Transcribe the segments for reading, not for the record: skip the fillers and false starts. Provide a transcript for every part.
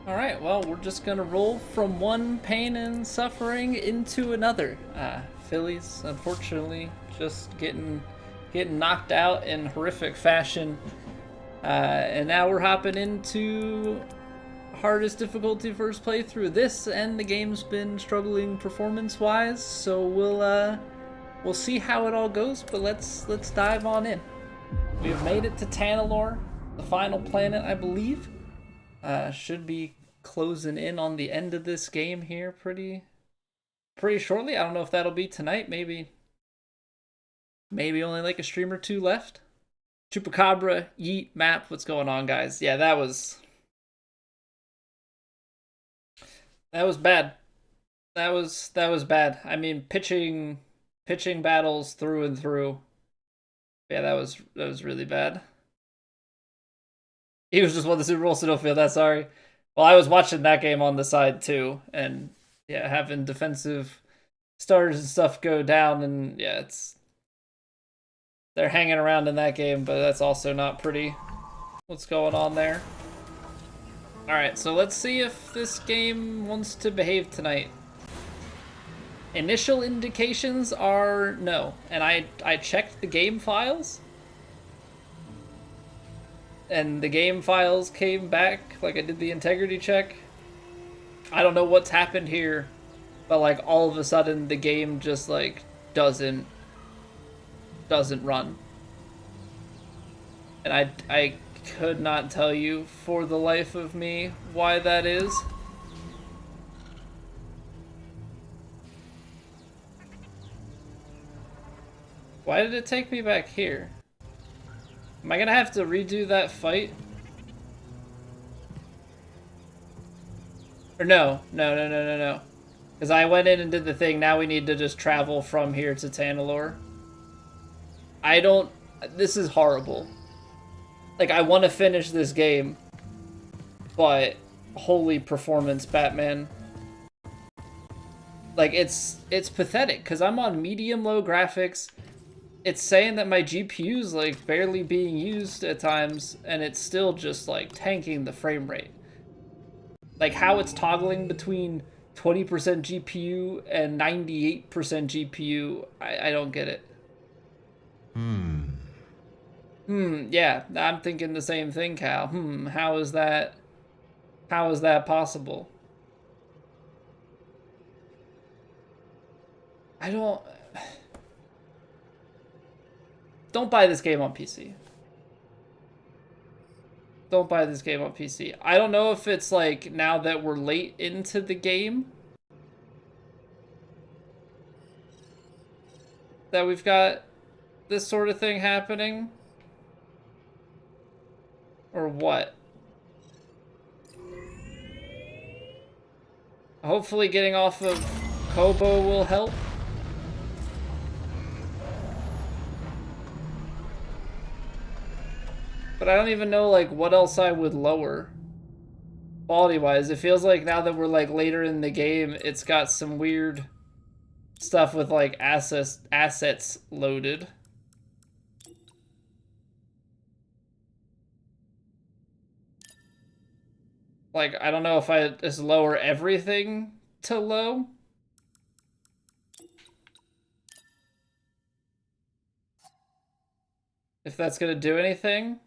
Alright, well, we're just gonna roll from one pain and suffering into another. Phillies, unfortunately, just getting knocked out in horrific fashion. And now we're hopping into hardest difficulty first playthrough. This and the game's been struggling performance-wise, so we'll see how it all goes, but let's dive on in. We've made it to Tanalorr, the final planet, I believe. Should be closing in on the end of this game here pretty shortly. I don't know if that'll be tonight. Maybe only like a stream or two left. Chupacabra, yeet, map. What's going on, guys? Yeah, that was bad. That was bad. I mean, pitching battles through and through. Yeah, that was really bad. He was just won the Super Bowl, so don't feel that sorry. Well, I was watching that game on the side too, and yeah, having defensive starters and stuff go down, and yeah, they're hanging around in that game, but that's also not pretty. What's going on there? Alright, so let's see if this game wants to behave tonight. Initial indications are no, and I checked the game files, and the game files came back, like I did the integrity check. I don't know what's happened here, but like all of a sudden the game just like doesn't run. And I could not tell you for the life of me why that is. Why did it take me back here? Am I gonna have to redo that fight? Or no. Because I went in and did the thing, now we need to just travel from here to Tanalorr. This is horrible. Like, I want to finish this game, but holy performance, Batman. Like, it's pathetic, because I'm on medium-low graphics. It's saying that my GPU's, like, barely being used at times, and it's still just, like, tanking the frame rate. Like, how it's toggling between 20% GPU and 98% GPU, I don't get it. Yeah, I'm thinking the same thing, Cal. How is that possible? Don't buy this game on PC. Don't buy this game on PC. I don't know if it's like now that we're late into the game that we've got this sort of thing happening, or what. Hopefully getting off of Kobo will help. But I don't even know, like, what else I would lower. Quality-wise, it feels like now that we're, like, later in the game, it's got some weird stuff with, like, assets loaded. Like, I don't know if I just lower everything to low. If that's gonna do anything.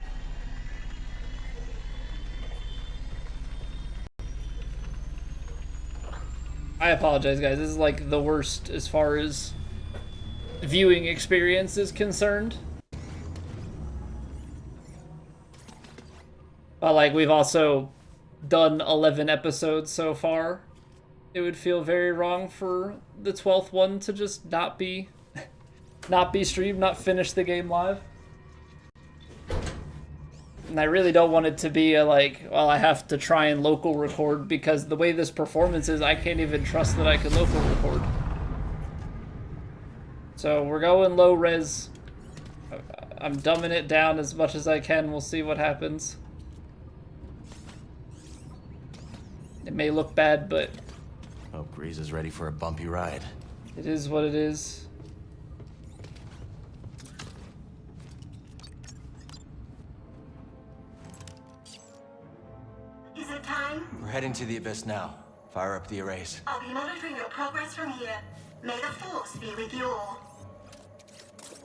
I apologize, guys. This is like the worst as far as viewing experience is concerned. But like, we've also done 11 episodes so far. It would feel very wrong for the 12th one to just not be streamed, not finish the game live. And I really don't want it to be a, like, well, I have to try and local record, because the way this performance is, I can't even trust that I can local record. So we're going low res. I'm dumbing it down as much as I can. We'll see what happens. It may look bad, but hope Grease is ready for a bumpy ride. It is what it is. Is it time? heading to the Abyss now. Fire up the arrays. I'll be monitoring your progress from here. May the Force be with you all.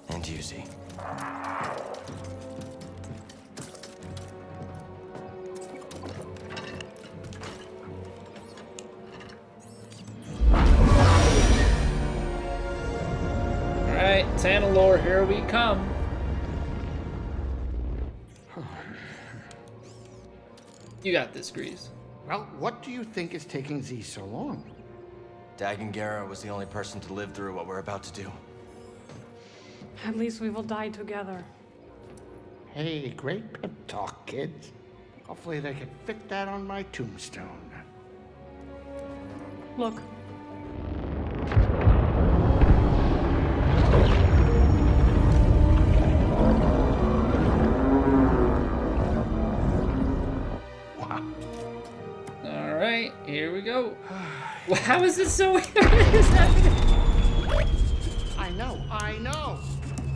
And you, Z. Alright, Tanalorr, here we come. You got this, Grease. Well, what do you think is taking Z so long? Dagan was the only person to live through what we're about to do. At least we will die together. Hey, great pep talk, kids. Hopefully they can fit that on my tombstone. Look. Wow. Alright, here we go. Well, how is this so weird? What is happening? I know.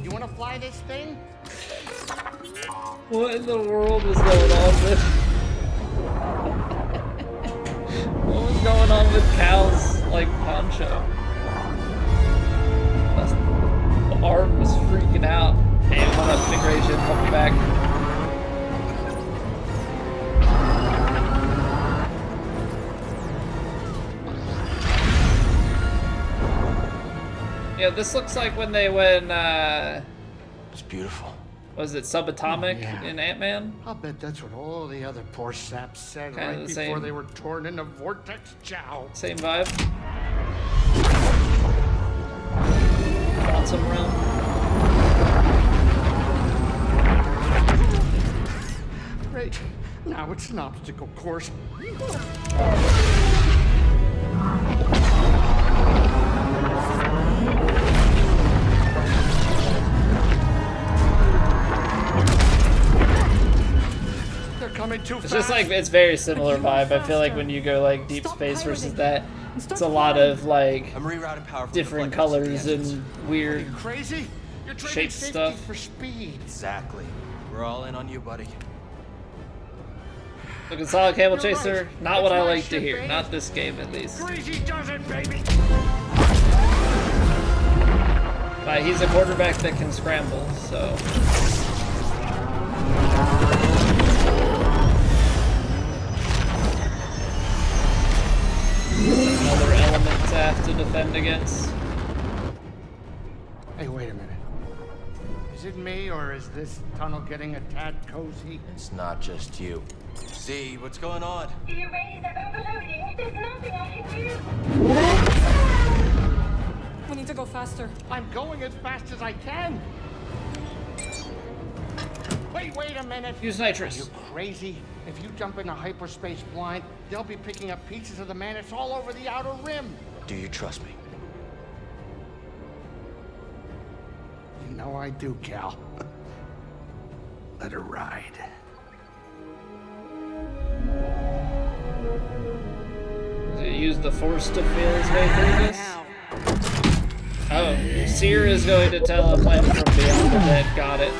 You want to fly this thing? What in the world was going on with... What was going on with Cal's, like, poncho? The arm was freaking out. Hey, what up, integration? Welcome back. Yeah, this looks like when they went, It's beautiful. was it subatomic Yeah. in Ant-Man? I'll bet that's what all the other poor saps said Kinda right the before same. they were torn into vortex chow. Same vibe. Quantum realm. Great. Now it's an obstacle course. They're coming too fast. It's just like, it's very similar vibe. I feel like when you go like deep space versus that, it's a lot of like I'm rerouting power from different deflectors to the colors engines. and weird. You crazy? You're trading shape safety stuff. for speed. Exactly. We're all in on you, buddy. Looking solid, Camel You're Chaser. right. Not It's what I my like to ship, hear. babe. Not this game, at least. Crazy does it, baby. He's a quarterback that can scramble, so. Another element to have to defend against. Hey, wait a minute. Is it me, or is this tunnel getting a tad cozy? It's not just you. Z, what's going on? The arrays are overloading. There's nothing I can do. We need to go faster. I'm going as fast as I can. Wait a minute. Use Are you nitrous. crazy? If you jump into hyperspace blind, they'll be picking up pieces of the Mantis all over the outer rim. Do you trust me? You know I do, Cal. Let her ride. Does he use the force to feel his way through this? Oh, Seer is going to tell him when from beyond the dead. Got it.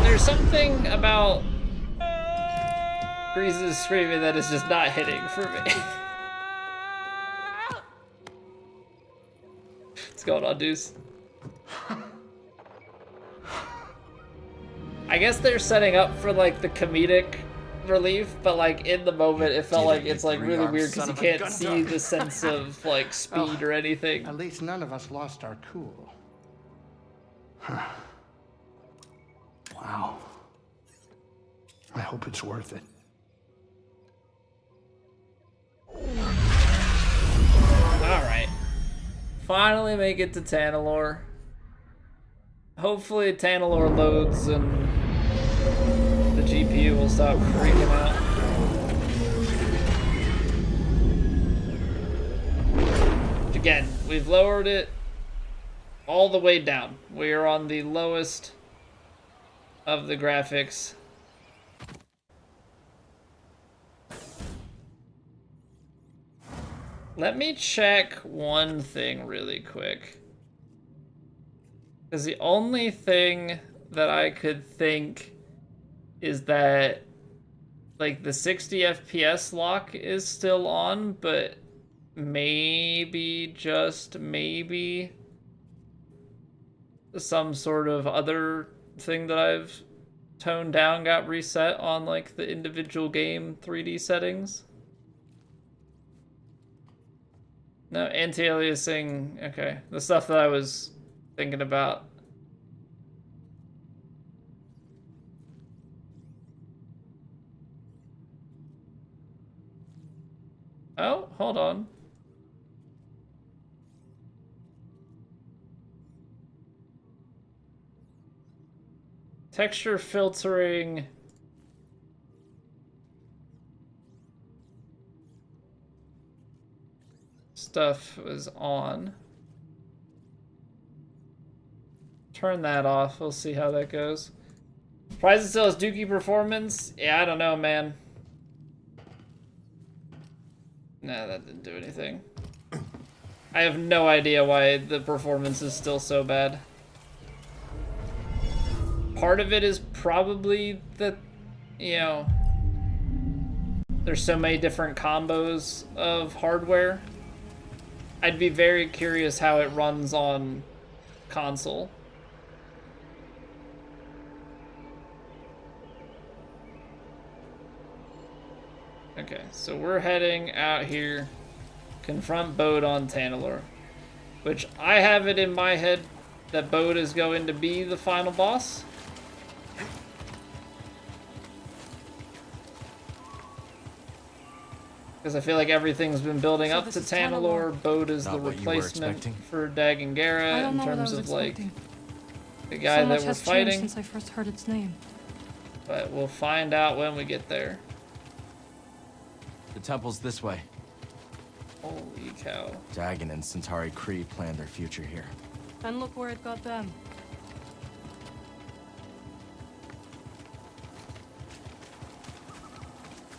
There's something about Grease's screaming that is just not hitting for me. What's going on, Deuce? I guess they're setting up for like the comedic relief, but like in the moment it felt like it's like really weird because you can't see the sense of like speed or anything. At least none of us lost our cool. Huh. Wow. I hope it's worth it. Alright. Finally make it to Tanalorr. Hopefully Tanalorr loads and the GPU will stop freaking out. Again, we've lowered it all the way down. We are on the lowest of the graphics. Let me check one thing really quick. Because the only thing that I could think is that, like, the 60 FPS lock is still on, but maybe, just maybe, some sort of other thing that I've toned down got reset on, like, the individual game 3D settings. No, anti-aliasing, okay. The stuff that I was thinking about. Oh, hold on. Texture filtering. Stuff was on. Turn that off. We'll see how that goes. Prize it still has Dookie performance? Yeah, I don't know, man. Nah, that didn't do anything. I have no idea why the performance is still so bad. Part of it is probably that, you know, there's so many different combos of hardware. I'd be very curious how it runs on console. Okay, so we're heading out here, confront Bode on Tanalorr, which I have it in my head that Bode is going to be the final boss. Because I feel like everything's been building up to Tanalorr. Bode is the replacement for Dagon Gera in terms of, like, the guy that we're fighting. Since I first heard its name. But we'll find out when we get there. The temple's this way. Holy cow. Dagon and Centauri Kree planned their future here. And look where it got them.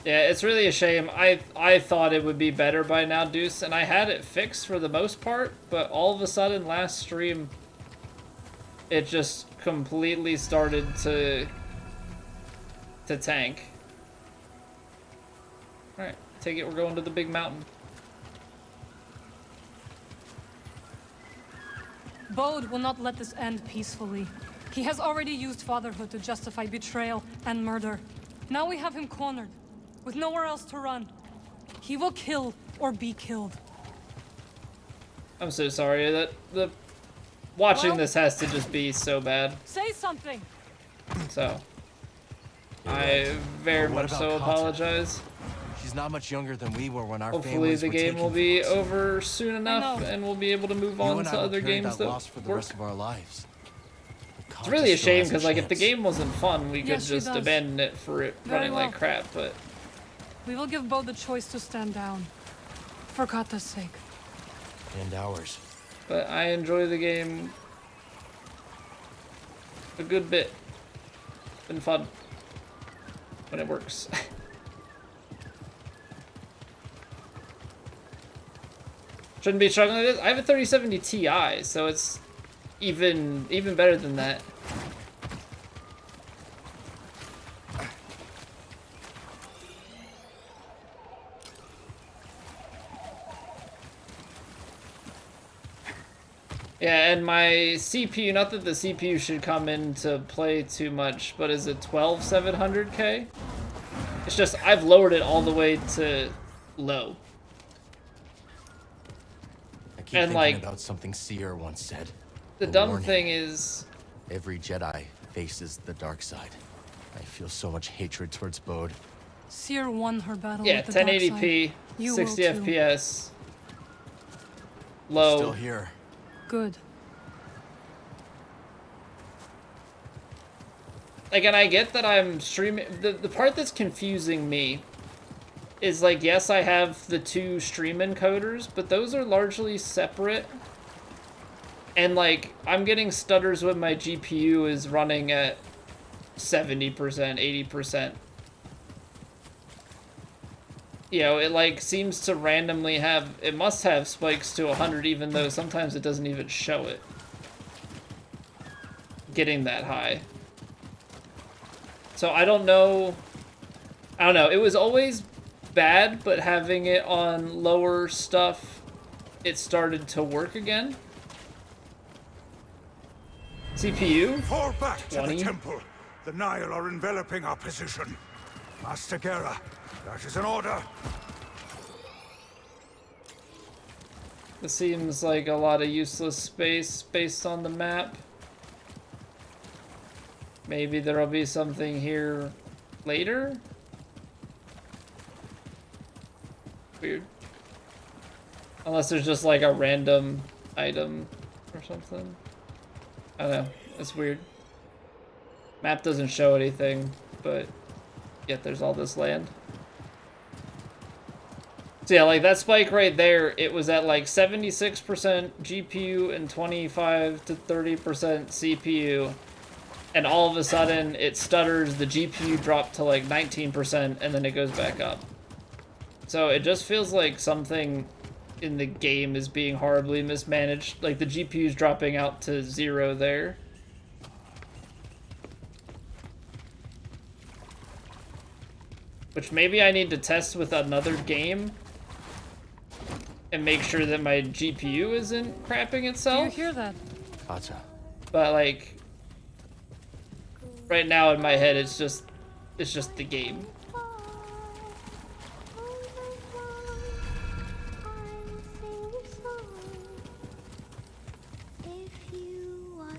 Yeah, it's really a shame. I thought it would be better by now, Deuce, and I had it fixed for the most part, but all of a sudden last stream, it just completely started to tank. Alright, take it we're going to the big mountain. Bode will not let this end peacefully. He has already used fatherhood to justify betrayal and murder. Now we have him cornered, with nowhere else to run. He will kill or be killed. I'm so sorry that watching this has to just be so bad. Say something. So I very much so apologize. She's not much younger than we were when our Hopefully the game will be over soon enough and we'll be able to move on to other games that loss for the rest of our lives. It's really a shame because, like, if the game wasn't fun, we could just abandon it for it running like crap, but we will give Bode the choice to stand down. For Kata's sake. And ours. But I enjoy the game a good bit. Been fun when it works. Shouldn't be struggling with this. I have a 3070 Ti, so it's even better than that. Yeah, and my CPU, not that the CPU should come into play too much, but is it 12700K? It's just, I've lowered it all the way to low. I keep thinking like, about something Seer once said. The dumb thing is, every Jedi faces the dark side. I feel so much hatred towards Bode. Seer won her battle yeah, with the dark 1080p, side. 60 FPS, low. Still here. Good. Like, and I get that I'm streaming. The part that's confusing me is, like, yes, I have the two stream encoders, but those are largely separate. And, like, I'm getting stutters when my GPU is running at 70%, 80%. You know, it, like, seems to randomly have... It must have spikes to 100, even though sometimes it doesn't even show it. getting that high. So I don't know. It was always bad, but having it on lower stuff, it started to work again. CPU? Fall back to 20. the temple. The Nile are enveloping our position. Master Gera, that is an order. This seems like a lot of useless space based on the map. Maybe there'll be something here later? Weird. Unless there's just like a random item or something. I don't know. It's weird. Map doesn't show anything, but yet there's all this land. So yeah, like that spike right there, it was at like 76% GPU and 25 to 30% CPU. And all of a sudden it stutters, the GPU dropped to like 19% and then it goes back up. So it just feels like something in the game is being horribly mismanaged. Like the GPU's dropping out to 0 there. Which maybe I need to test with another game and make sure that my GPU isn't crapping Do itself. you hear that? Gotcha. But like right now in my head it's just the game.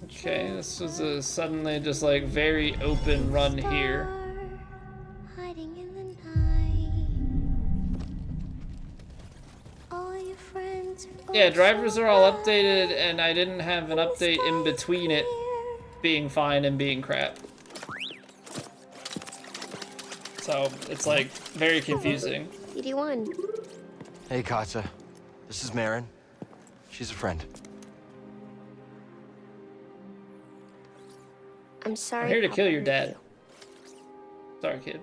Okay, this was a suddenly just like very open run here. Hiding in the night. All your friends are Yeah, drivers are all updated and I didn't have an update in between it being fine and being crap. So it's like very confusing. BD1. Hey, Katsa. This is Marin. She's a friend. I'm sorry. I'm here to Papa kill your hurt dad. you. Sorry, kid.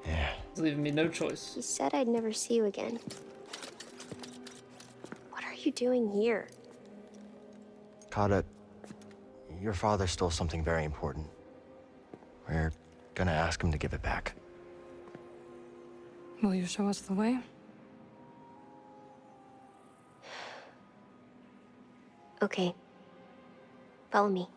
Yeah. It's leaving me no choice. He said I'd never see you again. What are you doing here? Kata, your father stole something very important. We're gonna ask him to give it back. Will you show us the way? Okay. Follow me.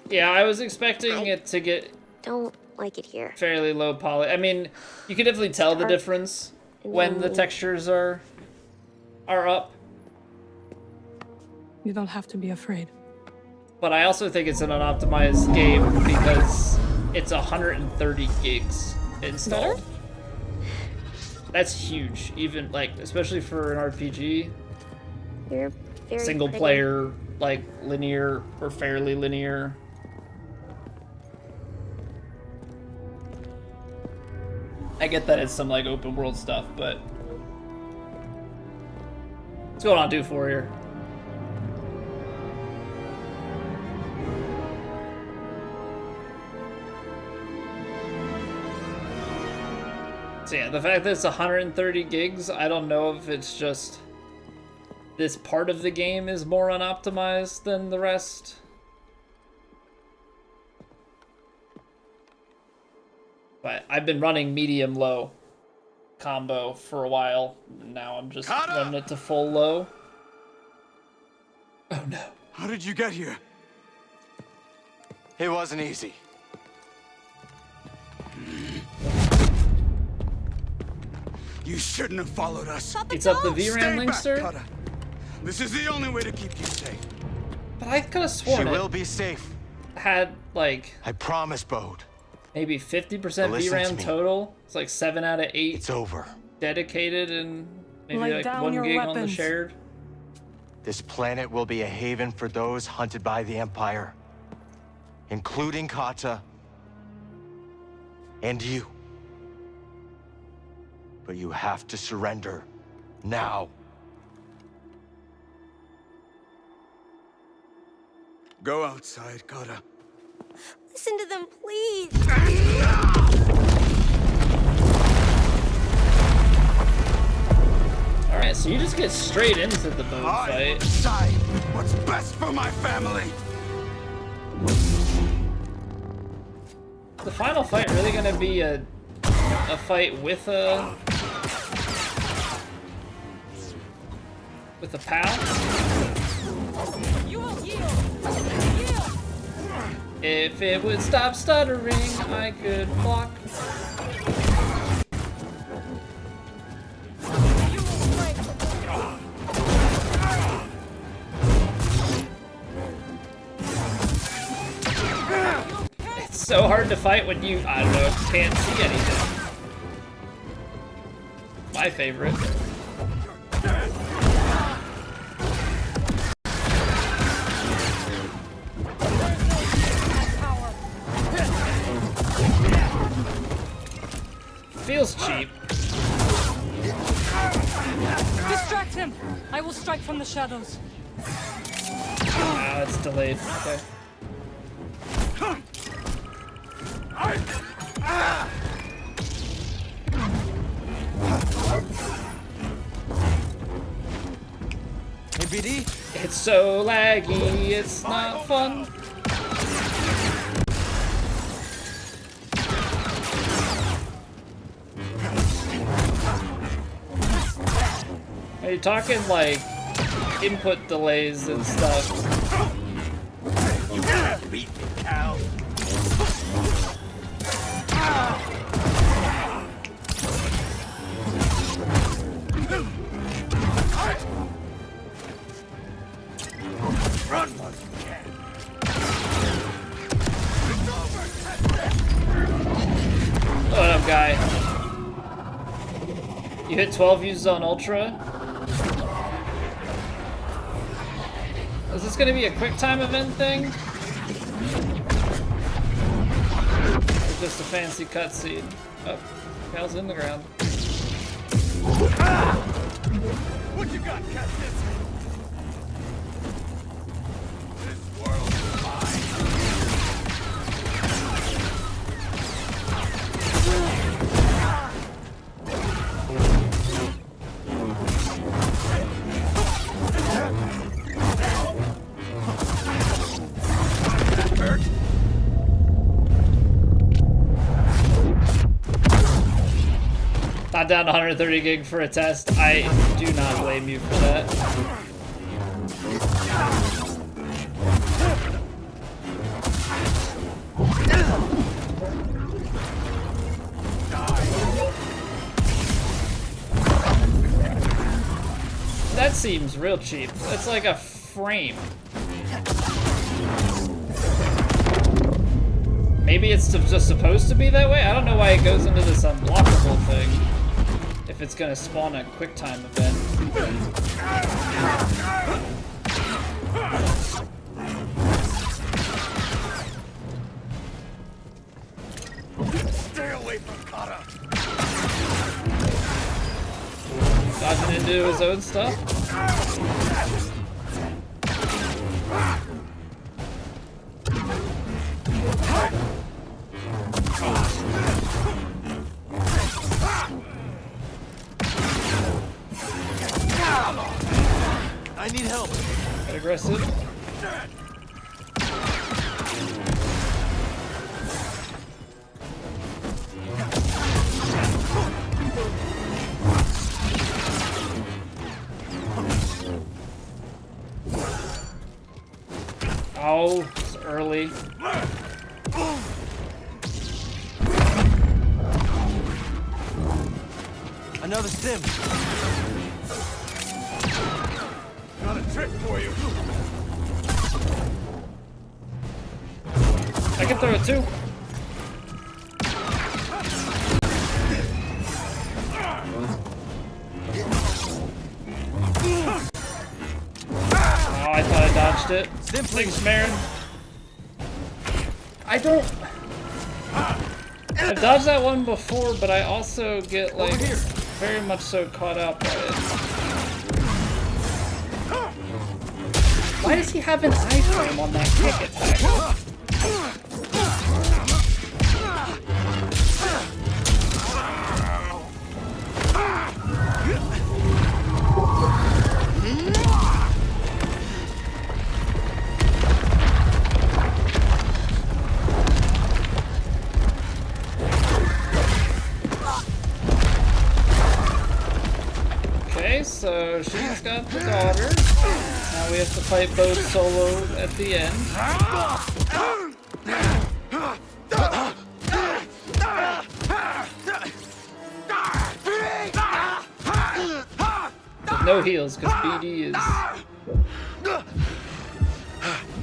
Yeah, I was expecting it to get Don't like it here. fairly low poly. I mean, you can definitely tell the Dark difference and when the lonely. textures are up. You don't have to be afraid. But I also think it's an unoptimized game because it's 130 gigs installed. That's huge, even like especially for an RPG, You're very single pretty. player, like linear or fairly linear. I get that it's some like open world stuff, but what's going on, Dude Warrior? So yeah, the fact that it's 130 gigs, I don't know if it's just this part of the game is more unoptimized than the rest. But I've been running medium-low combo for a while. Now I'm just running it to full low. Oh no. How did you get here? It wasn't easy. You shouldn't have followed us. It's up the VRAM Stay link, back, sir? Kata. This is the only way to keep you safe. But I could have She sworn will it be safe. had like I promise, Bode. maybe 50% Listen to VRAM me. total. It's like 7 out of 8 It's over. dedicated and maybe Lay like down 1 your gig on the weapons. shared. This planet will be a haven for those hunted by the Empire, including Kata and you. But you have to surrender now. Go outside, Kata. Listen to them, please. All right, so you just get straight into the bone I fight. decide what's best for my family. The final fight really gonna be a fight with a pal? You will yield. Yield. If it would stop stuttering, I could block. You will break. It's so hard to fight when you, I don't know, can't see anything. My favorite. Feels cheap. Distract him. I will strike from the shadows. Ah, it's delayed. Okay. Hey, BD? It's so laggy, it's not fun. Are you talking like input delays and stuff? Beat me, cow. Run while you can. What up, guy? You hit 12 uses on Ultra? Is this gonna be a quick time event thing? Or just a fancy cutscene? Oh, Cal's in the ground. What you got, Castus? This world is mine. Not down 130 gig for a test. I do not blame you for that. That seems real cheap. That's like a frame. Maybe it's just supposed to be that way? I don't know why it goes into this unblockable thing. If it's gonna spawn a quick time event. Stay away from Kata. Dodging into his own stuff. I need help. Get aggressive. Oh, it's early. Another stim. Got a trick for you. I can throw it too. Oh, I thought I dodged it. Thanks, Marin. I don't... I've dodged that one before, but I also get, like, very much so caught up by it. Why does he have an iframe on that kick attack? Okay, so she's got the daughter. Now we have to fight both solo at the end. With no heals, because BD is...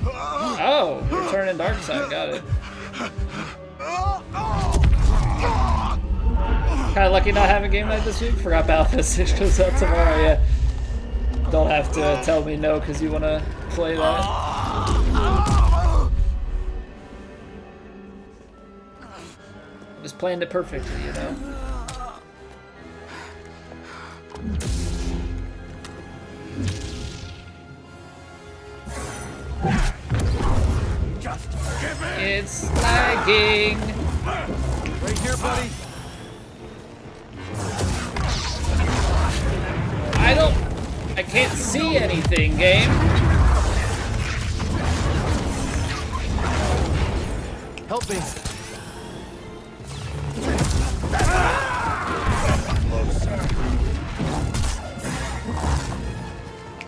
Oh, you're turning dark side, got it. Kinda lucky not having game night this week. Forgot Battlefist goes out tomorrow, yeah. Don't have to tell me no because you want to play that. Just planned it perfectly, you know? It's lagging. Right here, buddy. I can't see anything, game. Help me.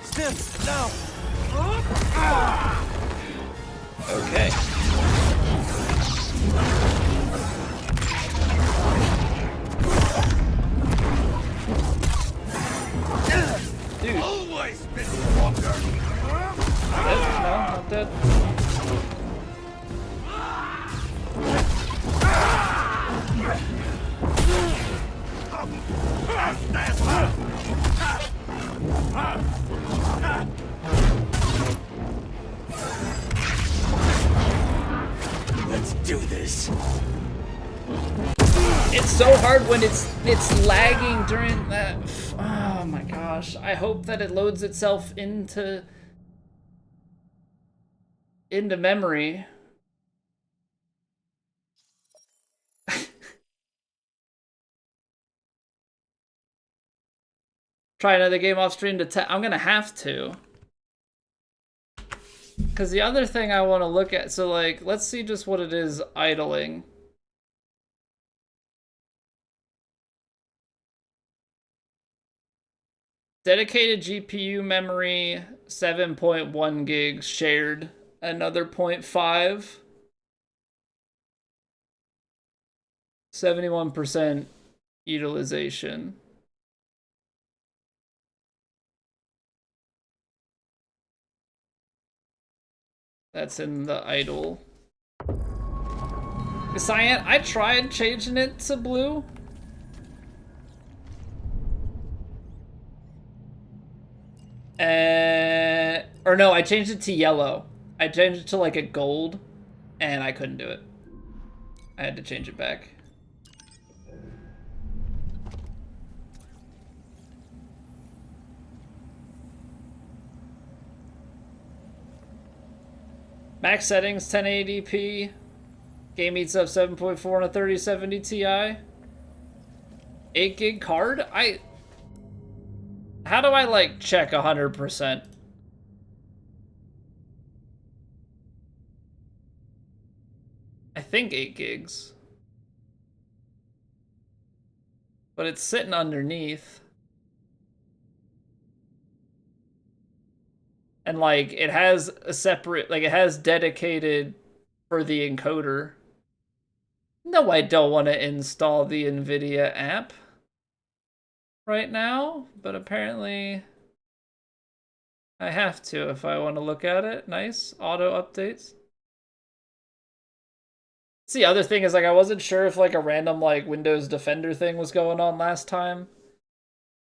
Stim, now. Okay. Dude. Always been stronger. Dead? No, not dead. Let's do this. It's so hard when it's lagging during that. Oh my gosh. I hope that it loads itself into memory. Try another game off stream to I'm gonna have to. Because the other thing I want to look at, so like, let's see just what it is idling. Dedicated GPU memory, 7.1 gigs shared, another 0.5. 71% utilization. That's in the idle. Cyan, I tried changing it to blue. Or no, I changed it to yellow. I changed it to like a gold, and I couldn't do it. I had to change it back. Max settings 1080p. Game eats up 7.4 on a 3070 Ti. 8 gig card? How do I like check 100%? I think 8 gigs. But it's sitting underneath. And like it has a separate, like it has dedicated for the encoder. No, I don't want to install the NVIDIA app right now, but apparently I have to if I want to look at it. Nice, auto updates. See, the other thing is like I wasn't sure if like a random like Windows Defender thing was going on last time.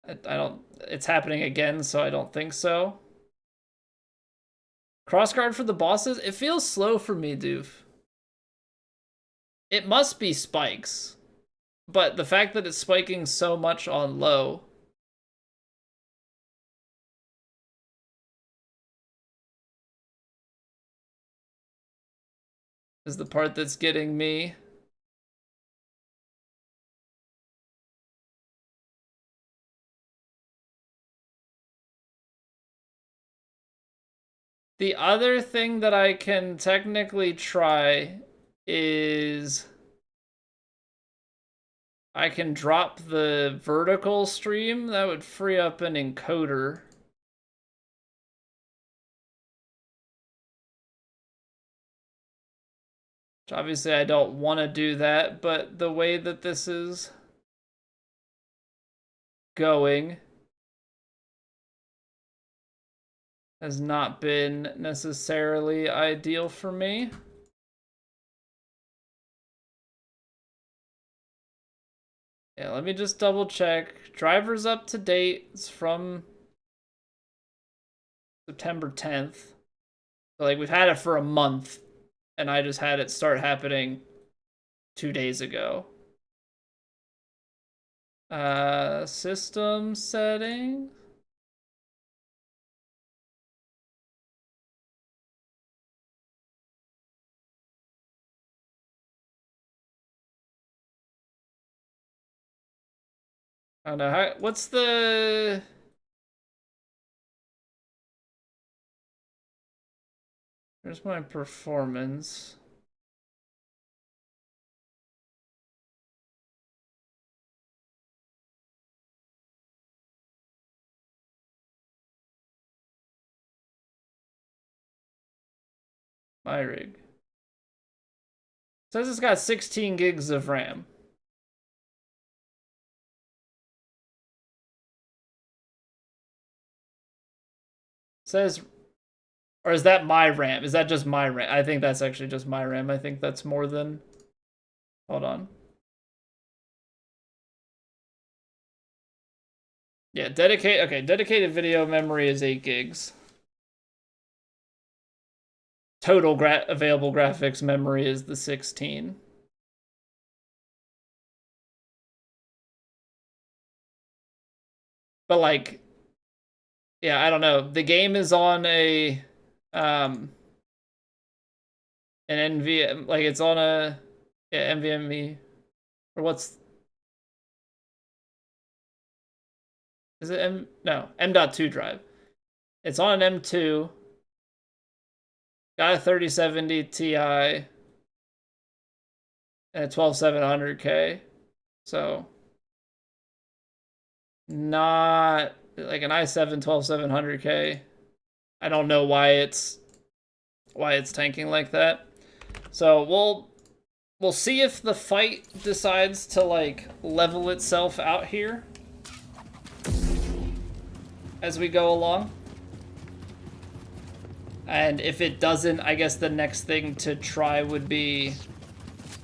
I don't, it's happening again, so I don't think so. Crossguard for the bosses? It feels slow for me, doof. It must be spikes. But the fact that it's spiking so much on low. Is the part that's getting me. The other thing that I can technically try is I can drop the vertical stream. That would free up an encoder. Which obviously I don't want to do that, but the way that this is going has not been necessarily ideal for me. Yeah, let me just double check. Driver's up to date. It's from September 10th. So like we've had it for a month, and I just had it start happening 2 days ago. System settings. I don't know, what's the... Here's my performance. My rig. Says it's got 16 gigs of RAM. Says, or is that my RAM? Is that just my RAM? I think that's actually just my RAM. I think that's more than, hold on. Yeah, dedicated video memory is 8 gigs. Total available graphics memory is the 16. But like, yeah, I don't know. The game is on a an NVMe, like it's on a NVMe, or what's, is it M.2 drive. It's on an M2. Got a 3070 Ti and a 12700K. So not like an i7 12700K. I don't know why it's tanking like that. So we'll see if the fight decides to like level itself out here as we go along. And if it doesn't, I guess the next thing to try would be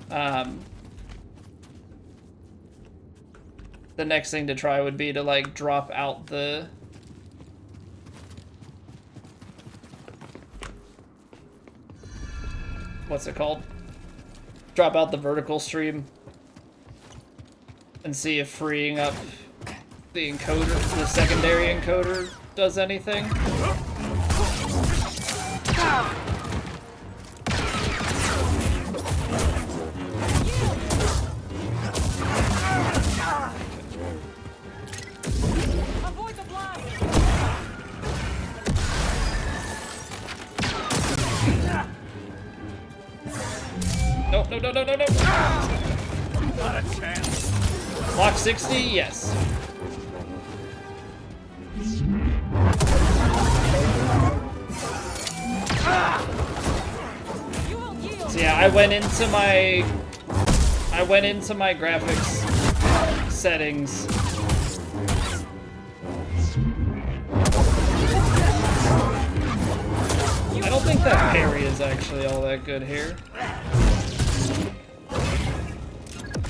to like drop out the what's it called? Drop out the vertical stream and see if freeing up the encoder, the secondary encoder, does anything. Avoid the blast. No. Not a chance. Block 60, yes. So yeah, I went into my graphics settings. I don't think that parry is actually all that good here.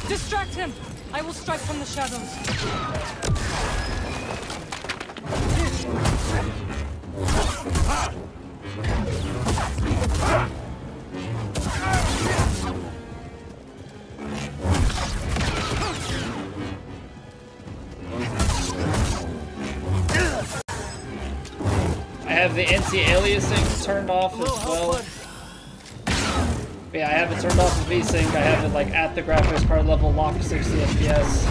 Distract him. I will strike from the shadows. I have the anti-aliasing turned off as well. Yeah, I have it turned off the VSync. I have it like at the graphics card level, locked 60 FPS.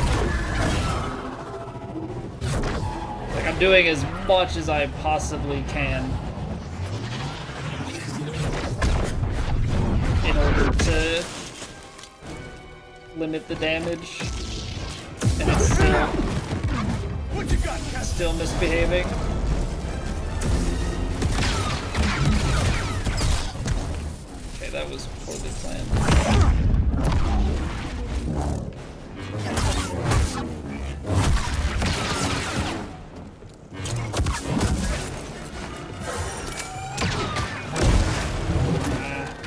Like I'm doing as much as I possibly can in order to limit the damage. and it's still misbehaving. Okay, that was poorly planned.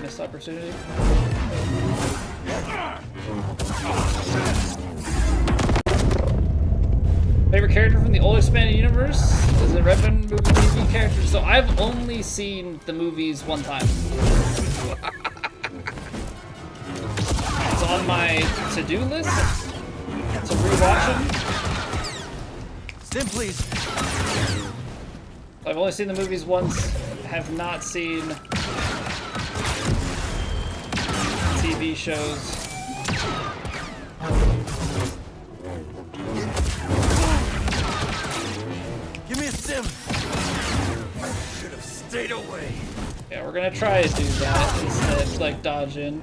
Missed opportunity. Favorite character from the old expanded universe is a Redmond movie TV character. So I've only seen the movies one time. It's on my to-do list to rewatch them. Stim, please. I've only seen the movies once. Have not seen TV shows. Give me a stim. Should have stayed away. Yeah, we're gonna try to do that instead, like dodge in.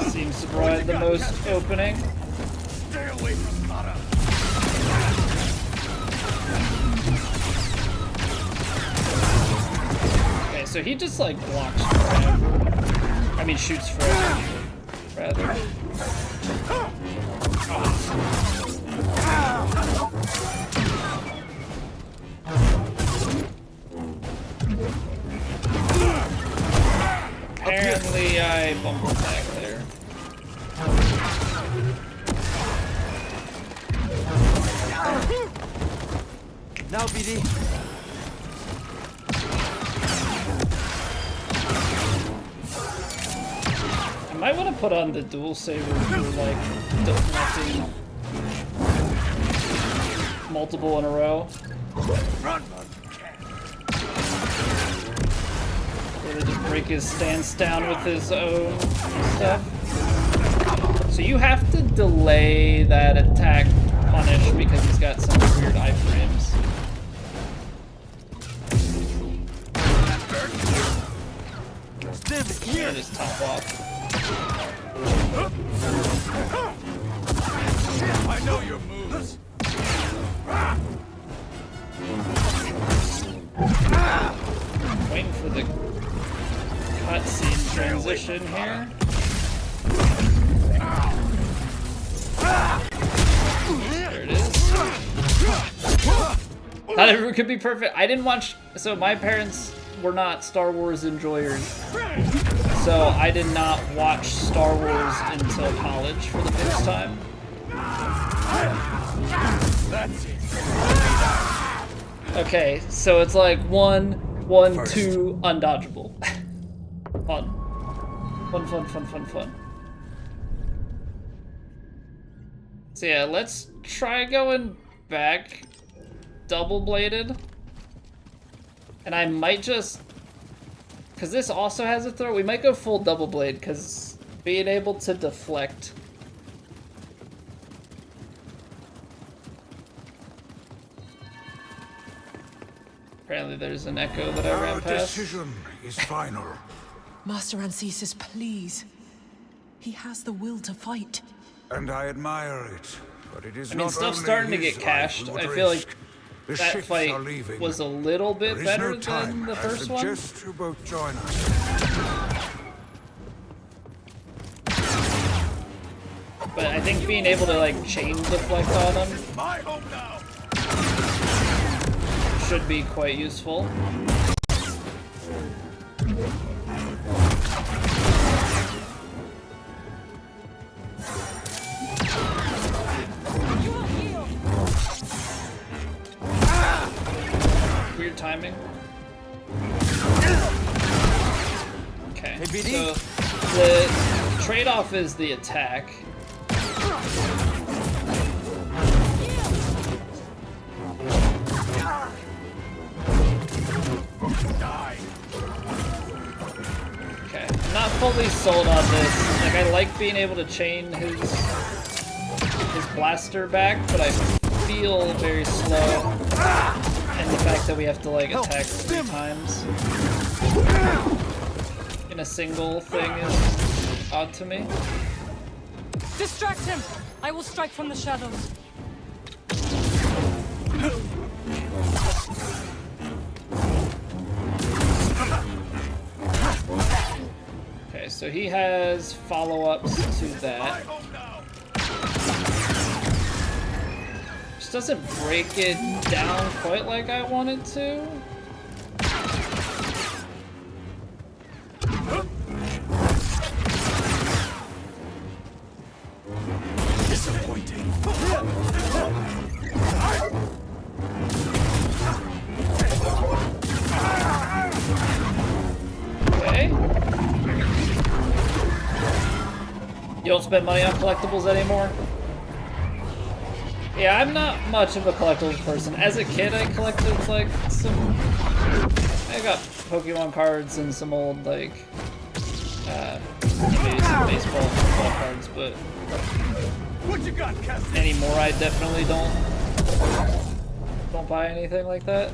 Seems to provide the most opening. Stay away from Kara. Okay, so he just like blocks forever. I mean shoots forever, rather. Apparently I bumped attack there. Now, BD. I might want to put on the dual saber for like deflecting multiple in a row. Really just break his stance down with his own stuff. So you have to delay that attack punish because he's got some weird iframes. Yeah, just top off. I know your moves. Waiting for the cutscene transition here. There it is. Not everyone could be perfect. I didn't watch, so my parents were not Star Wars enjoyers. So I did not watch Star Wars until college for the first time. That's it. Okay, so it's like 1, 1, 2, undodgeable. Fun. Fun, fun, fun, fun, fun. So yeah, let's try going back double-bladed. And I might just, because this also has a throw, we might go full double blade, because being able to deflect. Apparently there's an echo that I ran Our past. decision is final. Master Ancesis, please. He has the will to fight. And I admire it. But it is I mean, not stuff's only starting to his get cached. life we I would feel risk. like The that ships fight are leaving. was a little bit There is better no time. than the I first one. suggest you both join us. But I think being able to like chain deflect on them My home now. should be quite useful. Weird timing. Okay, Hey, BD. so the trade-off is the attack. Okay, I'm not fully sold on this. Like, I like being able to chain his blaster back, but I feel very slow. And And the fact that we have to like attack 3 times in a single thing is odd to me. Distract him! I will strike from the shadows. Okay, so he has follow-ups to that. Just doesn't break it down quite like I want it to. Disappointing. Okay. You don't spend money on collectibles anymore? Yeah, I'm not much of a collectibles person. As a kid, I collected like I got Pokemon cards and some old like baseball, football cards, but What you got, Cassie? anymore I definitely don't buy anything like that.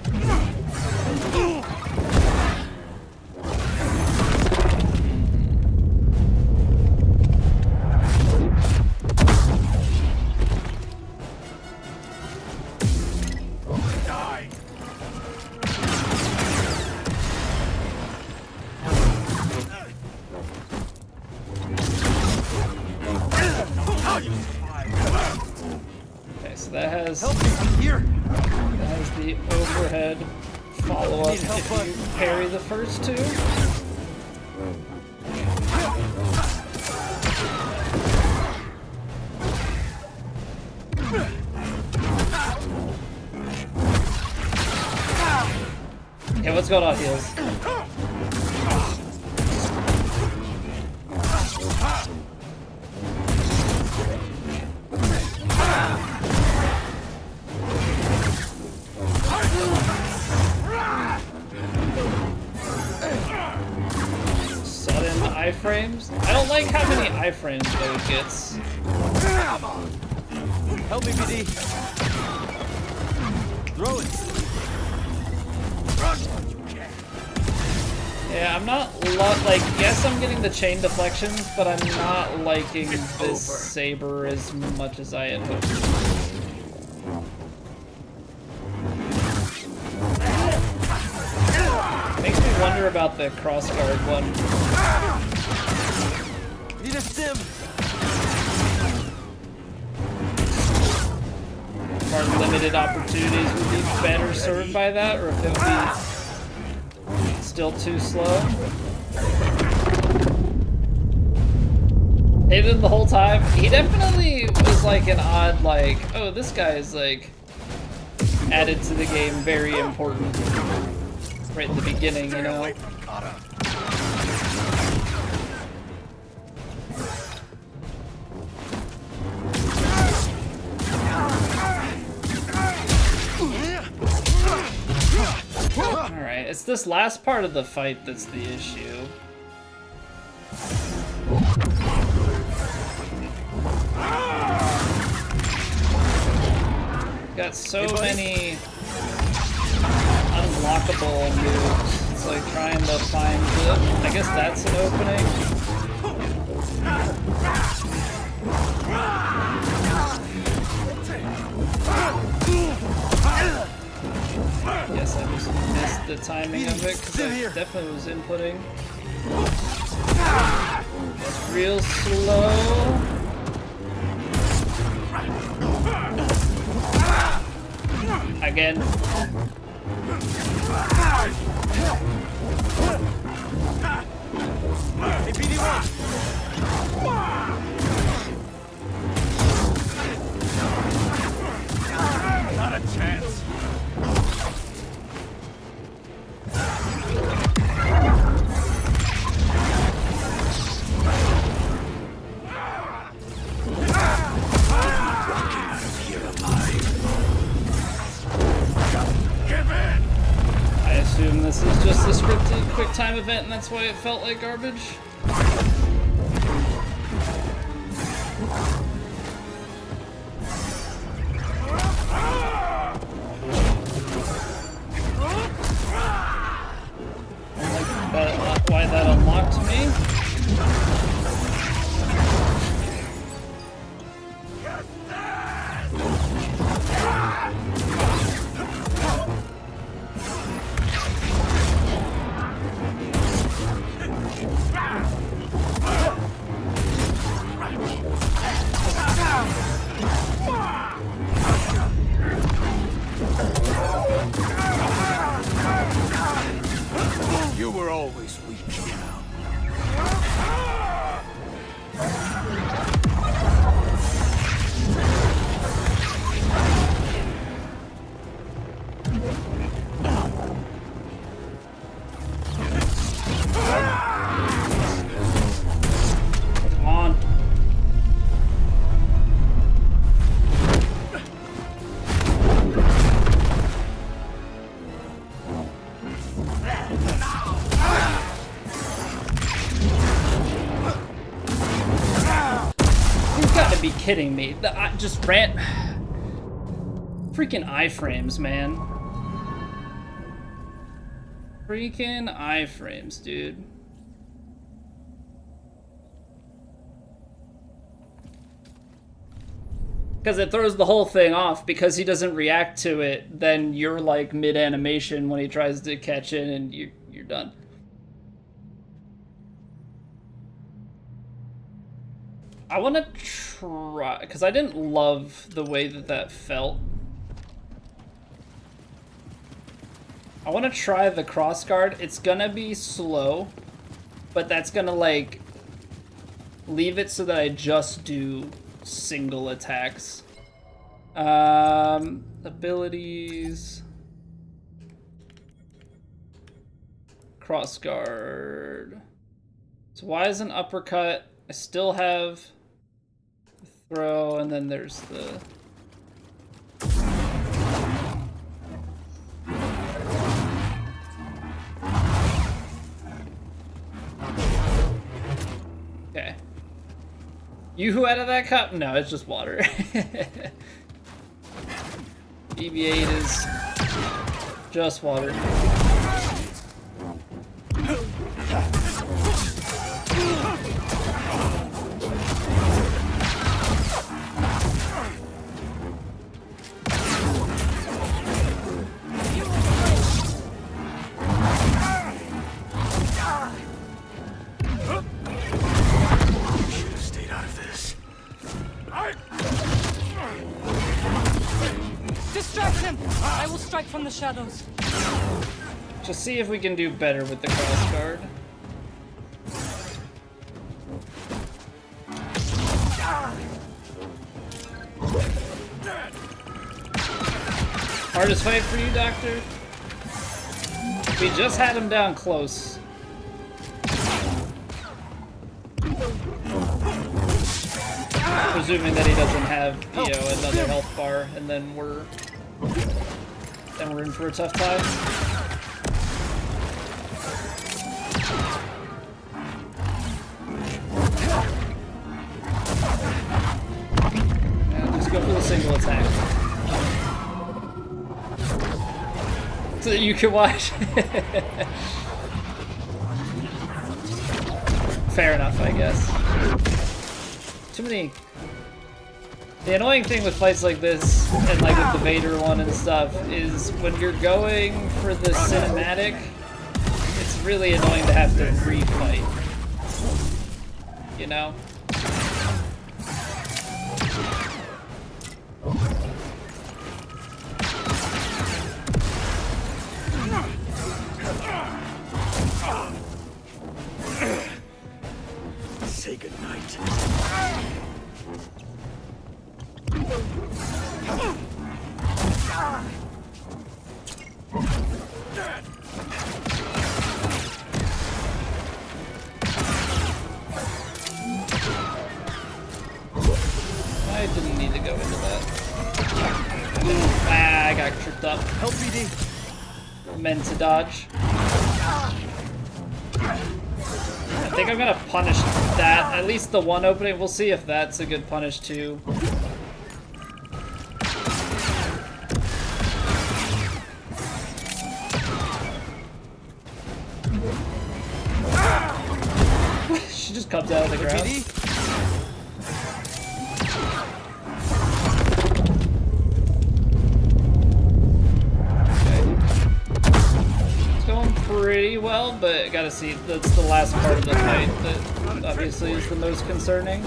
Okay, so that has the overhead follow-up if you parry the first 2. Okay, what's going on, heels? Sudden iframes? I don't like how many iframes though it gets. Help me, BD. Throw it. Yeah, I'm not like, yes, I'm getting the chain deflections, but I'm not liking this saber as much as I had hoped. Makes me wonder about the crossguard one. Need a stim. More limited opportunities would be better served by that, or if it would be still too slow. Hated him the whole time. He definitely was like an odd, like, oh, this guy is like added to the game, very important right in the beginning, you know. Alright, it's this last part of the fight that's the issue. Got so many unlockable moves. It's like trying to find the... I guess that's an opening. Guess I just missed the timing of it because I definitely was inputting. It's real slow. Again. Hey, BD1. Not a chance. I assume this is just a scripted quick time event and that's why it felt like garbage. why that unlocked me. You were always weak. Come on. You've got to be kidding me. I just ran. Freaking iframes, man. Freaking iframes, dude. Because it throws the whole thing off because he doesn't react to it. Then you're like mid-animation when he tries to catch in and you're done. I want to try, because I didn't love the way that felt. I want to try the crossguard. It's gonna be slow, but that's gonna like leave it so that I just do single attacks. Abilities. Crossguard. So why is an uppercut? I still have throw, and then there's the... Okay. You who out of that cup? No, it's just water. BB-8 is just water. Distract him! I will strike from the shadows. Just see if we can do better with the crossguard. Hardest fight for you, Doctor? We just had him down close. Presuming that he doesn't have, you know, another health bar, and then we're in for a tough time. Yeah, just go for the single attack. So that you can watch. Fair enough, I guess. Too many. The annoying thing with fights like this, and like with the Vader one and stuff, is when you're going for the cinematic, it's really annoying to have to refight. You know? Say goodnight. I didn't need to go into that. I got tripped up. Help BD. Meant to dodge. I think I'm gonna punish that, at least the one opening. We'll see if that's a good punish too. she just comes out of the ground. PD? It's going pretty well, but gotta see, that's the last part of the fight that obviously is the most concerning.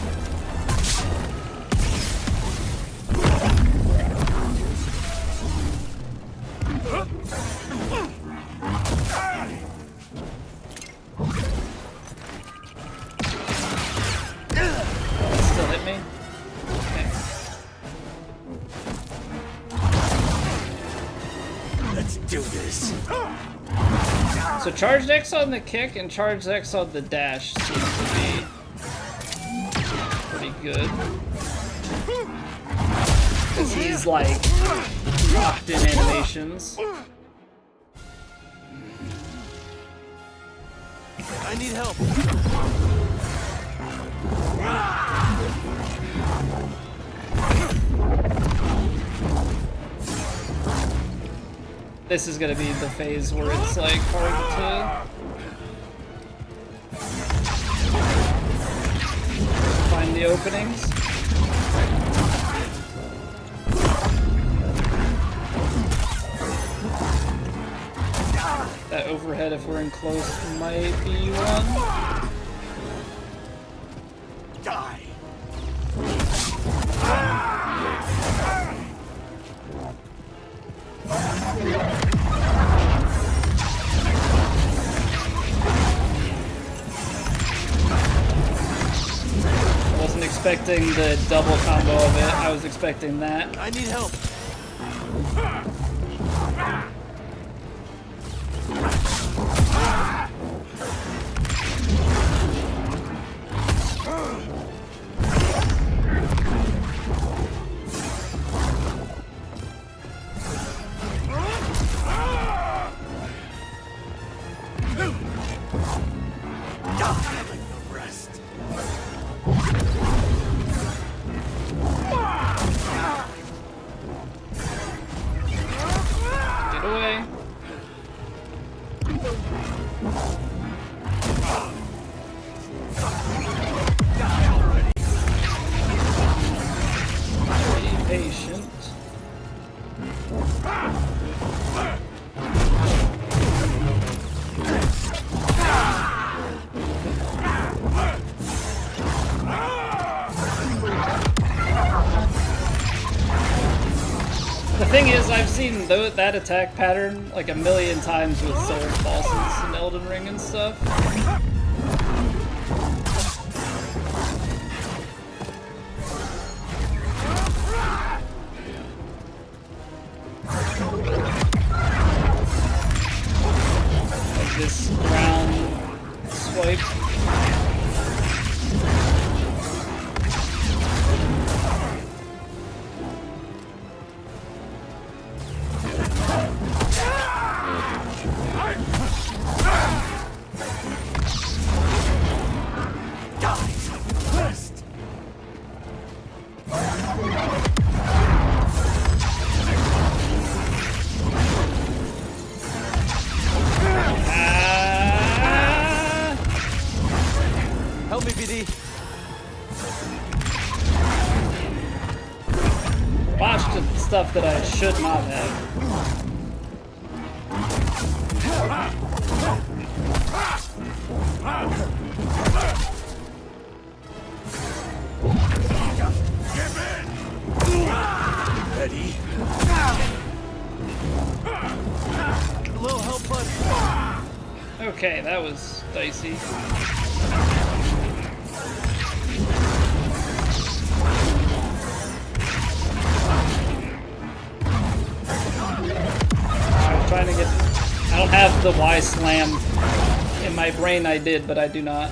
Still hit me? Okay. Let's do this. So charged X on the kick and charged X on the dash seems to be pretty good. Because he's like locked in animations. I need help. This is gonna be the phase where it's like hard to find the openings. That overhead, if we're in close, might be one. Die. I wasn't expecting the double combo of it. I was expecting that. I need help. Get away. Be patient. The thing is, I've seen that attack pattern like a million times with sword bosses in Elden Ring and stuff. Like this ground swipe. Help me, PD. Watched stuff that I should not have. Ready? A little help, bud. Okay, that was dicey. I'm trying to get... I don't have the Y slam. In my brain I did, but I do not.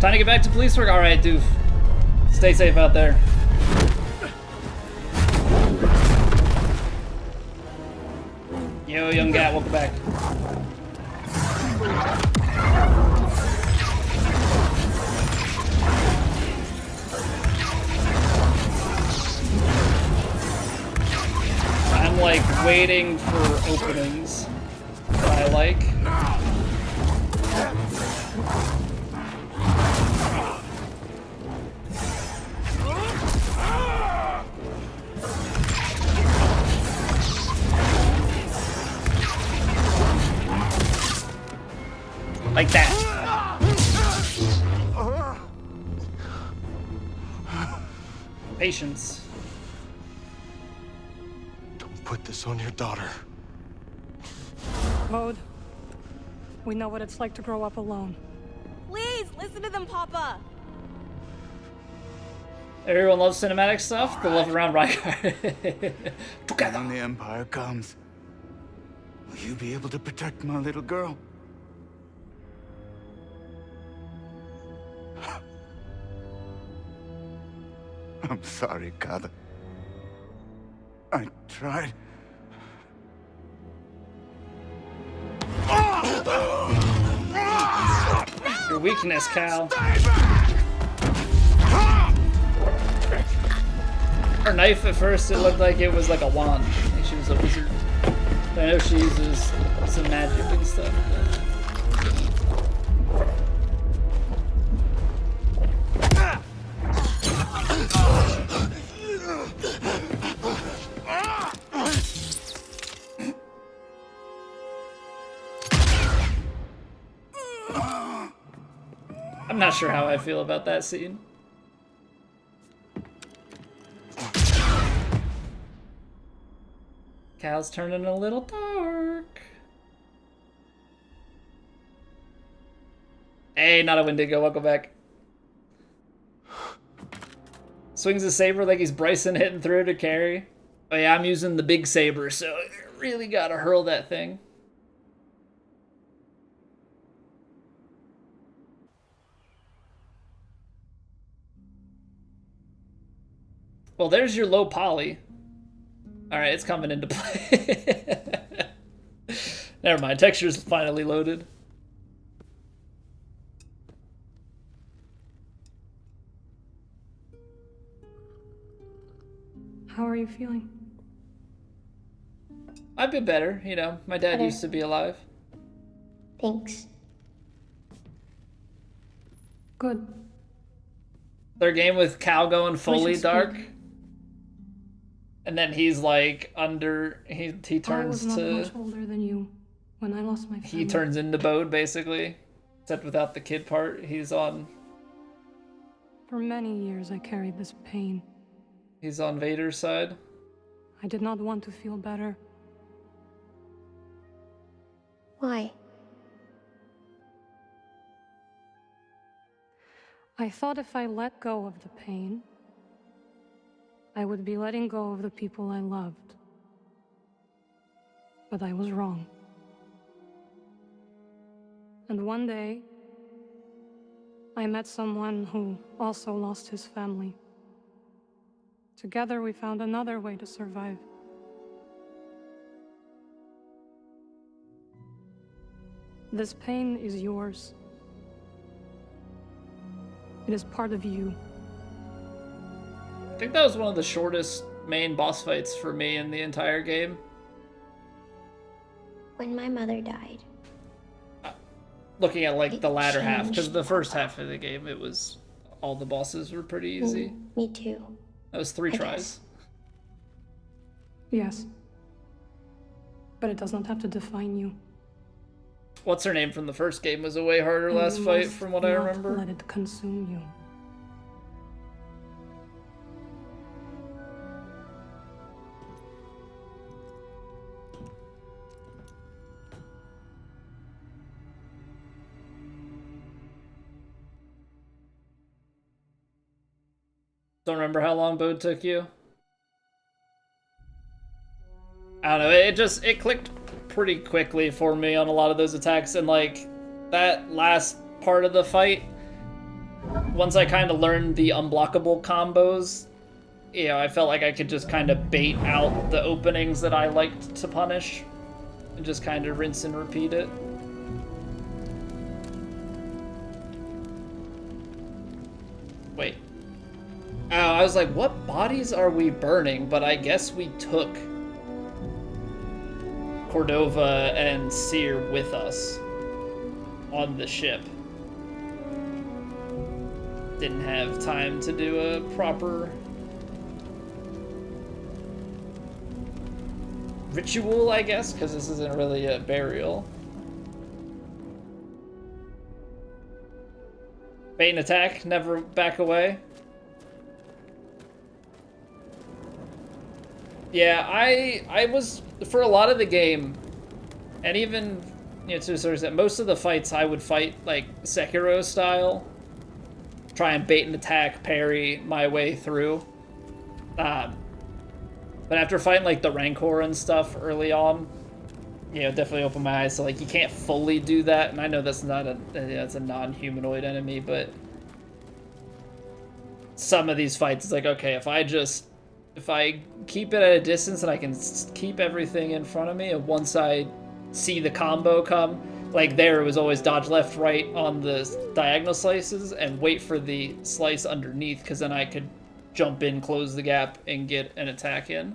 Time to get back to police work? Alright, doof. Stay safe out there. Yo, young gat, welcome back. I'm like waiting for openings that I like. Like that. Patience. Don't put this on your daughter. Bode, we know what it's like to grow up alone. Please, listen to them, Papa! Everyone loves cinematic stuff. The love around Rykard. Together. When the Empire comes, will you be able to protect my little girl? I'm sorry, Kata. I tried. Your weakness, Cal. Her knife, at first, it looked like it was like a wand. Like she was a wizard. But I know she uses some magic and stuff. I'm not sure how I feel about that scene. Cal's turning a little dark. Hey, not a Wendigo, welcome back. Swings a saber like he's Bryson hitting through to carry. Oh yeah, I'm using the big saber, so I really gotta hurl that thing. Well, there's your low poly. Alright, it's coming into play. Never mind, texture's finally loaded. How are you feeling? I've been better, you know. My dad used to be alive. Thanks. Good. Their game with Cal going fully is dark. good. And then he's like under, he I turns was not to, much older than you when I lost my family. he turns into Bode basically. Except without the kid part, he's on For many years I carried this pain. Vader's side. I did not want to feel better. Why? I thought if I let go of the pain, I would be letting go of the people I loved. But I was wrong. And one day, I met someone who also lost his family. Together we found another way to survive. This pain is yours. It is part of you. I think that was one of the shortest main boss fights for me in the entire game. When my mother died. Looking at like the latter half, because changed the first half of the game, it was, all the bosses were pretty easy. Me too. That was 3 I tries. guess. Yes. But it does not have to define you. What's her name from the first game was a way harder And last you fight, must from what I not remember. let it consume you. Don't remember how long Bode took you. I don't know, it clicked pretty quickly for me on a lot of those attacks, and like that last part of the fight, once I kind of learned the unblockable combos, you know, I felt like I could just kind of bait out the openings that I liked to punish and just kind of rinse and repeat it. Wait. Oh, I was like, what bodies are we burning? But I guess we took Cordova and Seer with us on the ship. Didn't have time to do a proper ritual, I guess, because this isn't really a burial. Bait and attack, never back away. Yeah, I was, for a lot of the game, and even, you know, to a certain extent, most of the fights I would fight, like, Sekiro style. Try and bait and attack, parry my way through. But after fighting, like, the Rancor and stuff early on, you know, definitely opened my eyes. So, like, you can't fully do that, and I know that's not a, you know, it's a non-humanoid enemy, but some of these fights, it's like, okay, if I keep it at a distance and I can keep everything in front of me, and once I see the combo come, like there, it was always dodge left, right on the diagonal slices and wait for the slice underneath, because then I could jump in, close the gap, and get an attack in.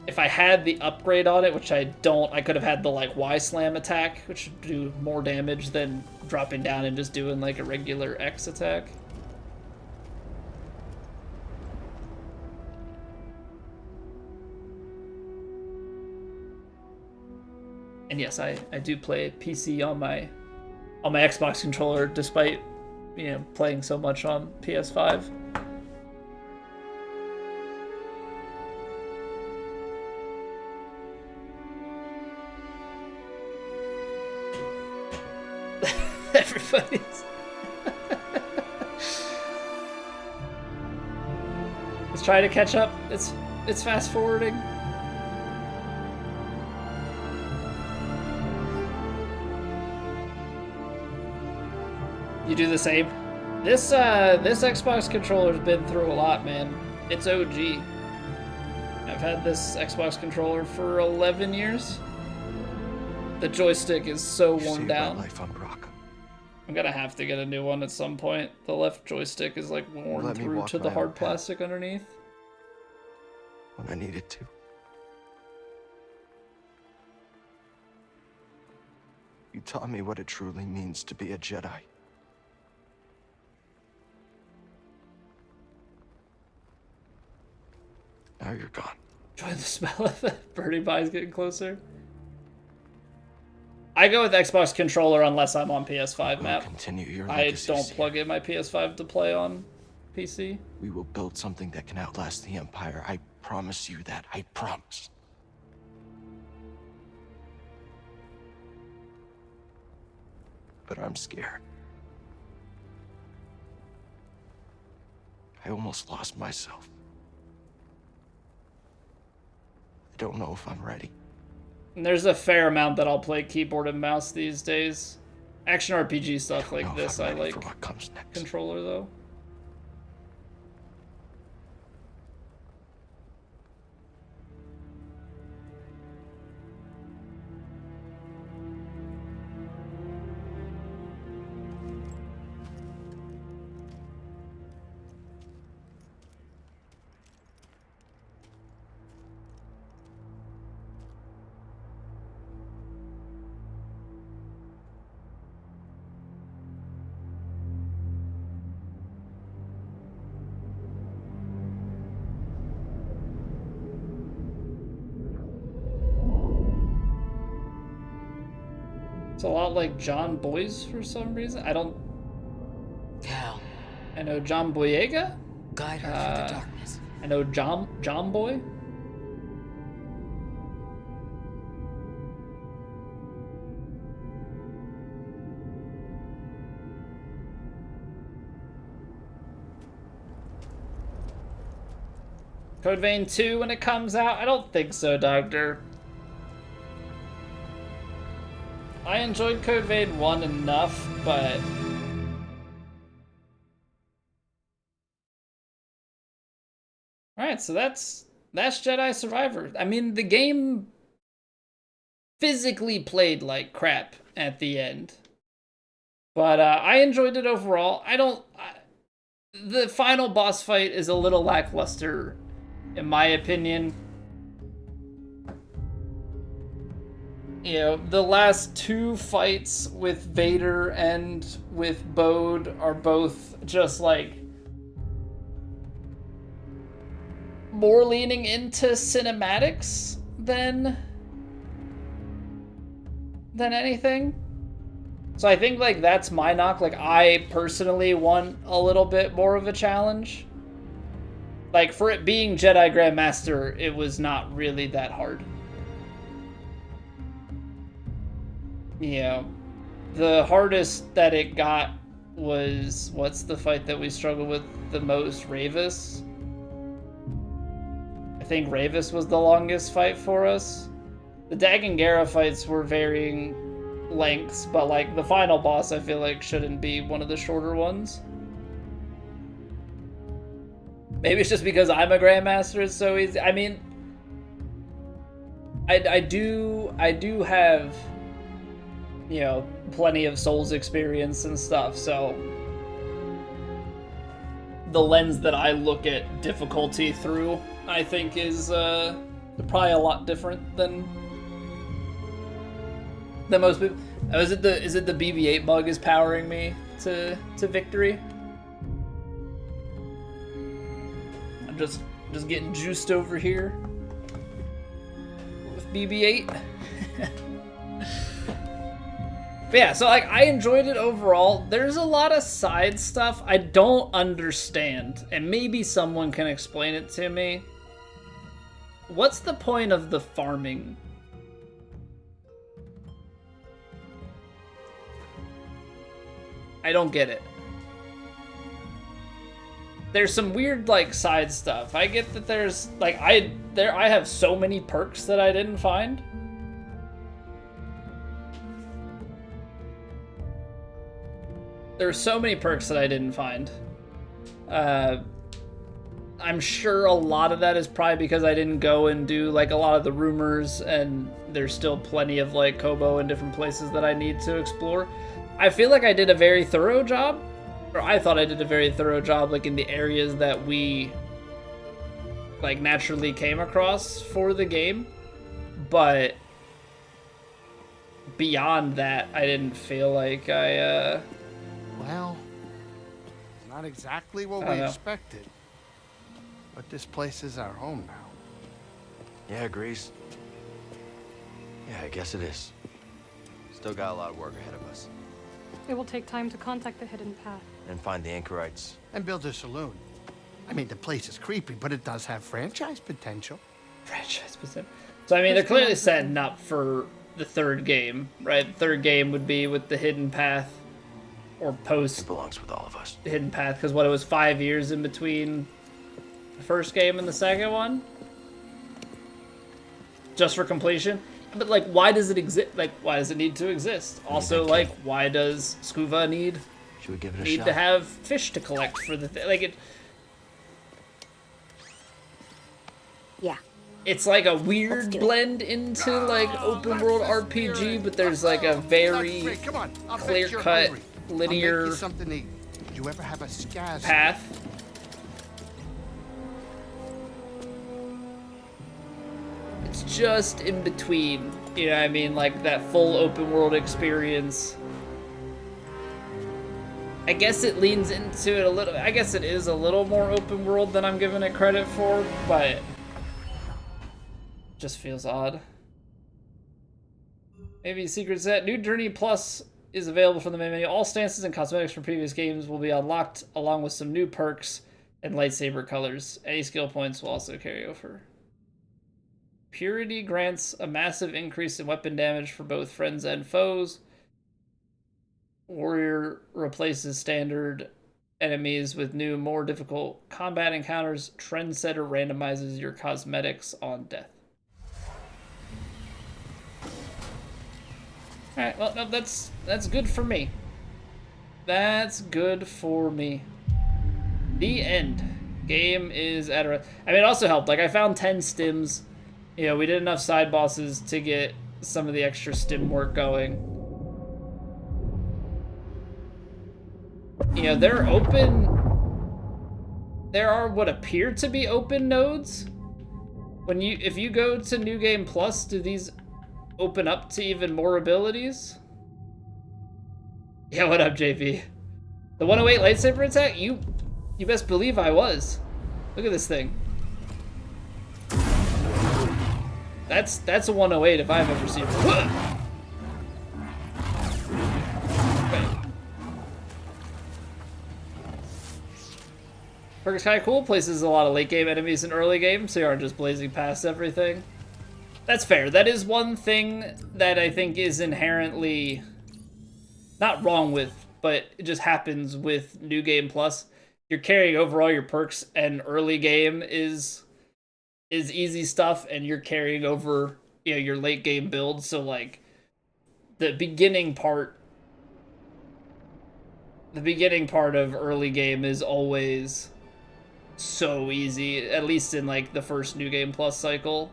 If I had the upgrade on it, which I don't, I could have had the like Y slam attack, which should do more damage than dropping down and just doing like a regular X attack. And yes, I do play PC on my Xbox controller, despite, you know, playing so much on PS5. Everybody's let's try to catch up. It's fast forwarding. You do the same. This Xbox controller's been through a lot, man. It's OG. I've had this Xbox controller for 11 years. The joystick is so worn down. Life on Brock. I'm gonna have to get a new one at some point. The left joystick is like worn through to the hard plastic underneath. When I needed to. You taught me what it truly means to be a Jedi. Now you're gone. Enjoy the smell of the birdie pies getting closer. I go with Xbox controller unless I'm on PS5 map. Continue your I legacy, don't Seer. plug in my PS5 to play on PC. We will build something that can outlast the Empire. I promise you that. I promise. But I'm scared. I almost lost myself. I don't know if I'm ready. And there's a fair amount that I'll play keyboard and mouse these days. Action RPG stuff like this, I like what comes next. controller though. It's a lot like John Boy's for some reason. I don't... Cal. I know John Boyega? Guide her through the darkness. I know John Boy? Code Vein 2 when it comes out? I don't think so, Doctor. I enjoyed Code Vein 1 enough, but... Alright, so that's Jedi Survivor. I mean, the game physically played like crap at the end. But I enjoyed it overall. The final boss fight is a little lackluster, in my opinion. You know, the last two fights with Vader and with Bode are both just like more leaning into cinematics than anything. So I think like that's my knock. Like I personally want a little bit more of a challenge. Like for it being Jedi Grandmaster, it was not really that hard. Yeah, the hardest that it got was, what's the fight that we struggled with the most? Ravis? I think Ravis was the longest fight for us. The Dagongera fights were varying lengths, but like the final boss I feel like shouldn't be one of the shorter ones. Maybe it's just because I'm a Grandmaster, it's so easy. I mean, I do have, you know, plenty of Souls experience and stuff, so the lens that I look at difficulty through, I think, is probably a lot different than most people. Oh, is it the BB-8 bug is powering me to victory? I'm just getting juiced over here with BB-8. But yeah, so like I enjoyed it overall. There's a lot of side stuff I don't understand, and maybe someone can explain it to me. What's the point of the farming? I don't get it. There's some weird like side stuff. I get that there's like I have so many perks that I didn't find. There are so many perks that I didn't find. I'm sure a lot of that is probably because I didn't go and do like a lot of the rumors, and there's still plenty of like Kobo and different places that I need to explore. I feel like I did a very thorough job, or I thought I did a very thorough job like in the areas that we like naturally came across for the game, but beyond that, I didn't feel like I Well, not exactly what we expected. But this place is our home now. Yeah, Grease. Yeah, I guess it is. Still got a lot of work ahead of us. It will take time to contact the hidden path. And find the anchorites. And build a saloon. I mean, the place is creepy, but it does have franchise potential. Franchise potential. So I mean, they're clearly setting up for the third game, right? The third game would be with the hidden path, or post. It belongs with all of us. The hidden path, because what, it was 5 years in between the first game and the second one, just for completion. But like, why does it exist? Like, why does it need to exist? Also, like, why does Scuva need Should we give it a shot? to have fish to collect for the like it? Yeah. It's like a weird blend into like open world RPG, but there's like a very clear cut linear something to eat. Did you ever have a scaz path. It's just in between, you know what I mean? Like that full open world experience. I guess it leans into it a little. I guess it is a little more open world than I'm giving it credit for, but it just feels odd. Maybe secret set. New Journey Plus is available from the main menu. All stances and cosmetics from previous games will be unlocked, along with some new perks and lightsaber colors. Any skill points will also carry over. Purity grants a massive increase in weapon damage for both friends and foes. Warrior replaces standard enemies with new, more difficult combat encounters. Trendsetter randomizes your cosmetics on death. Alright, well, no, that's good for me. That's good for me. The end. Game is at a... I mean, it also helped. Like, I found 10 stims. You know, we did enough side bosses to get some of the extra stim work going. You know, they're open... There are what appear to be open nodes. If you go to New Game Plus, do these open up to even more abilities. Yeah, what up, JP? The 108 lightsaber attack? You best believe I was. Look at this thing. That's a 108 if I've ever seen one. Perk is kind of cool. Places a lot of late game enemies in early game, so you aren't just blazing past everything. That's fair. That is one thing that I think is inherently not wrong with, but it just happens with New Game Plus. You're carrying over all your perks, and early game is easy stuff, and you're carrying over, you know, your late game build. So like the beginning part of early game is always so easy, at least in like the first New Game Plus cycle.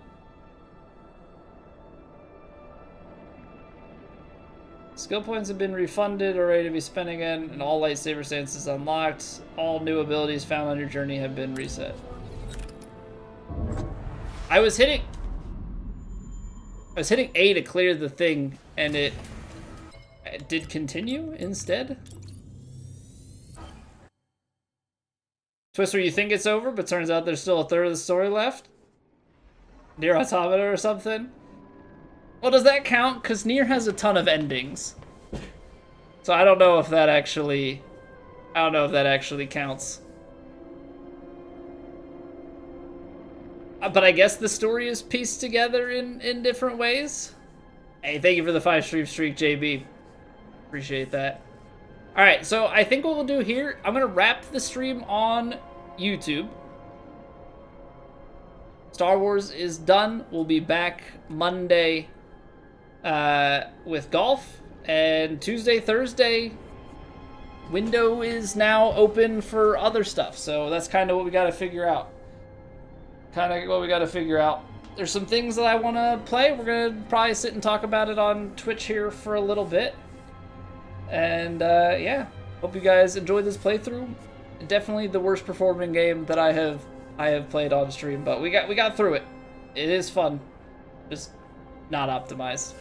Skill points have been refunded or ready to be spent again, and all lightsaber stances unlocked. All new abilities found on your journey have been reset. I was hitting A to clear the thing, and it did continue instead. Twist where you think it's over, but turns out there's still a third of the story left? Nier Automata or something? Well, does that count? Because Nier has a ton of endings. So I don't know if that actually counts. But I guess the story is pieced together in different ways. Hey, thank you for the 5-stream streak, JB. Appreciate that. Alright, so I think what we'll do here, I'm going to wrap the stream on YouTube. Star Wars is done. We'll be back Monday with golf. And Tuesday, Thursday, window is now open for other stuff. So that's kind of what we got to figure out. There's some things that I want to play. We're going to probably sit and talk about it on Twitch here for a little bit. And yeah, hope you guys enjoyed this playthrough. Definitely the worst performing game that I have played on stream, but we got through it. It is fun, just not optimized.